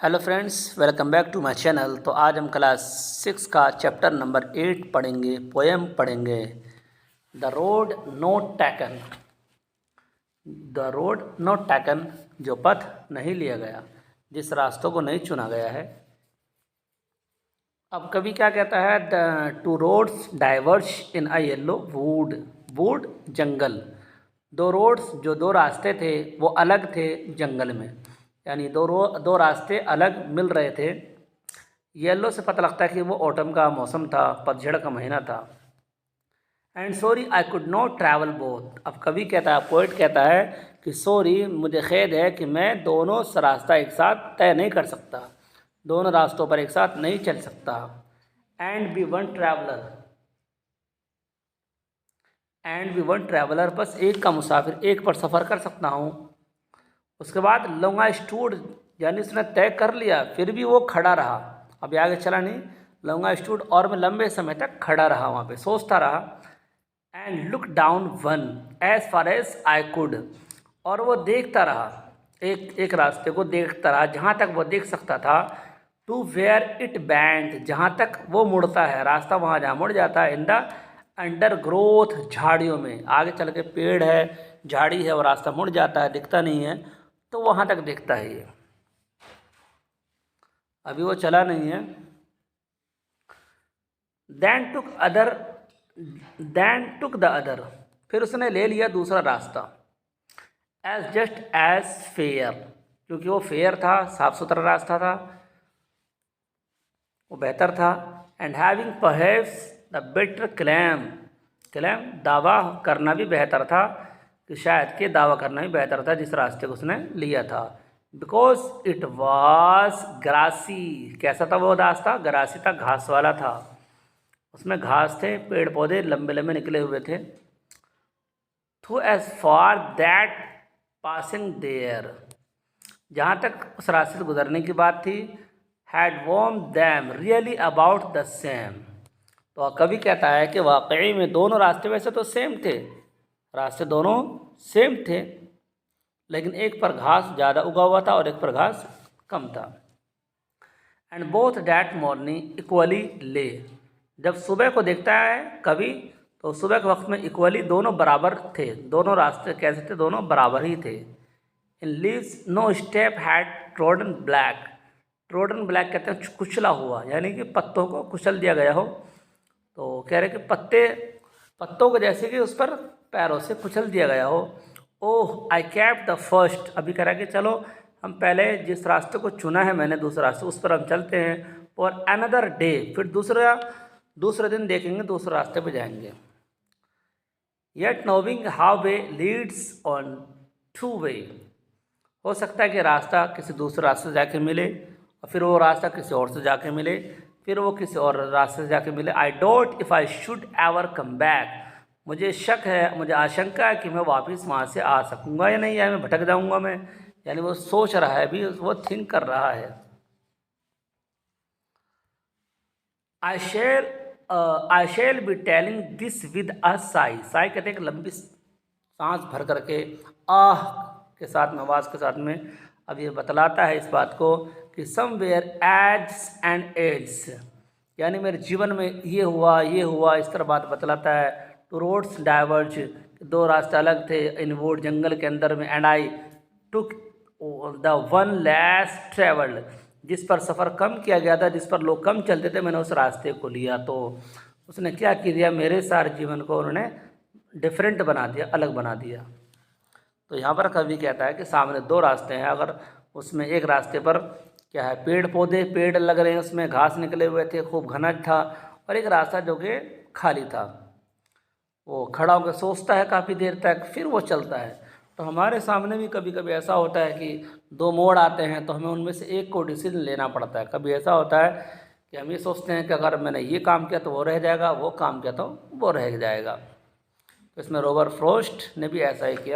Hello friends, welcome back to my channel. तो आज हम क्लास 6 का चैप्टर नंबर 8 पढ़ेंगे, पोएम पढ़ेंगे। The road not taken. The road not taken, जो पथ नहीं लिया गया, जिस रास्तों को नहीं चुना गया है। अब कवि क्या कहता है? The two roads diverge in a yellow wood. Wood जंगल। दो रोड्स, जो दो रास्ते थे वो अलग थे जंगल में, यानी दो रास्ते अलग मिल रहे थे। येलो से पता लगता है कि वो ऑटम का मौसम था, पतझड़ का महीना था। And sorry I could not travel both. अब कवि कहता है, पोइट कहता है कि सॉरी, मुझे खेद है कि मैं दोनों रास्ता एक साथ तय नहीं कर सकता, दोनों रास्तों पर एक साथ नहीं चल सकता। And be one traveller. And be one traveller, बस एक का मुसाफिर, एक पर सफ़र कर सकता हूँ। उसके बाद लॉन्ग स्टूड, यानी उसने तय कर लिया फिर भी वो खड़ा रहा, अभी आगे चला नहीं। लॉन्ग स्टूड, और मैं लंबे समय तक खड़ा रहा, वहाँ पे सोचता रहा। And look down one as far as I could, और वो देखता रहा, एक एक रास्ते को देखता रहा जहाँ तक वो देख सकता था। टू वेयर इट बैंड, जहाँ तक वो मुड़ता है, रास्ता वहाँ जहाँ मुड़ जाता है। इन द अंडर ग्रोथ, झाड़ियों में, आगे चल के पेड़ है, झाड़ी है, वो रास्ता मुड़ जाता है, दिखता नहीं है, तो वहाँ तक देखता है ये। अभी वो चला नहीं है। देन टुक द अदर, फिर उसने ले लिया दूसरा रास्ता। एज जस्ट एज फेयर, क्योंकि वो फेयर था, साफ सुथरा रास्ता था, वो बेहतर था। And having perhaps the better claim, दावा करना भी बेहतर था, कि शायद के दावा करना भी बेहतर था जिस रास्ते को उसने लिया था। बिकॉज इट वॉज ग्रासी, कैसा था वो रास्ता? ग्रासी था, घास वाला था, उसमें घास थे, पेड़ पौधे लंबे लंबे निकले हुए थे। Through as far that passing there, जहाँ तक उस रास्ते से गुजरने की बात थी। Had worn them really about the same, तो कवि कहता है कि वाकई में दोनों रास्ते वैसे तो सेम थे, रास्ते दोनों सेम थे, लेकिन एक पर घास ज़्यादा उगा हुआ था और एक पर घास कम था। And both that morning equally ले, जब सुबह को देखता है कवि, तो सुबह के वक्त में इक्वली दोनों बराबर थे, दोनों रास्ते कैसे थे? दोनों बराबर ही थे। In leaves no step had trodden black. Trodden black कहते हैं कुचला हुआ, यानी कि पत्तों को कुचल दिया गया हो। तो कह रहे कि पत्तों को जैसे कि उस पर पैरों से कुचल दिया गया हो। ओह आई कैप द फर्स्ट, अभी कह रहा है कि चलो हम पहले जिस रास्ते को चुना है मैंने, दूसरा रास्ते, उस पर हम चलते हैं। और अनदर डे, फिर दूसरे दिन देखेंगे, दूसरे रास्ते पर जाएंगे। Yet नोविंग how way Leeds on two way, हो सकता है कि रास्ता किसी दूसरे रास्ते से जाके मिले, और फिर वो रास्ता किसी और से जाके मिले, फिर वो किसी और रास्ते से जाके मिले। I don't if I should ever come back, मुझे शक है, मुझे आशंका है कि मैं वापस वहाँ से आ सकूँगा या नहीं, या मैं भटक जाऊँगा मैं। यानी वो सोच रहा है, अभी वो थिंक कर रहा है। I shall be telling this with a Sai. Sai कहते हैं कि लंबी सांस भर करके, आह के साथ में, आवाज़ के साथ में। अब ये बतलाता है इस बात को कि समवेयर एड्स एंड एड्स, यानी मेरे जीवन में ये हुआ, इस तरह बात बतलाता है। टू रोड्स डाइवर्ज, दो रास्ते अलग थे इन वुड, जंगल के अंदर में। And I took the one less travelled, जिस पर सफ़र कम किया गया था, जिस पर लोग कम चलते थे, मैंने उस रास्ते को लिया। तो उसने क्या किया? मेरे सारे जीवन को उन्होंने डिफरेंट बना दिया, अलग बना दिया। तो यहाँ पर कवि कहता है कि सामने दो रास्ते हैं, अगर उसमें एक रास्ते पर क्या है? पेड़ लग रहे हैं, उसमें घास निकले हुए थे, खूब घना था, और एक रास्ता जो कि खाली था। वो खड़ा होकर सोचता है काफ़ी देर तक, फिर वो चलता है। तो हमारे सामने भी कभी कभी ऐसा होता है कि दो मोड़ आते हैं, तो हमें उनमें से एक को डिसीजन लेना पड़ता है। कभी ऐसा होता है कि हम ये सोचते हैं कि अगर मैंने ये काम किया तो वो रह जाएगा, वो काम किया तो वो रह जाएगा। तो इसमें रॉबर्ट फ्रॉस्ट ने भी ऐसा ही किया।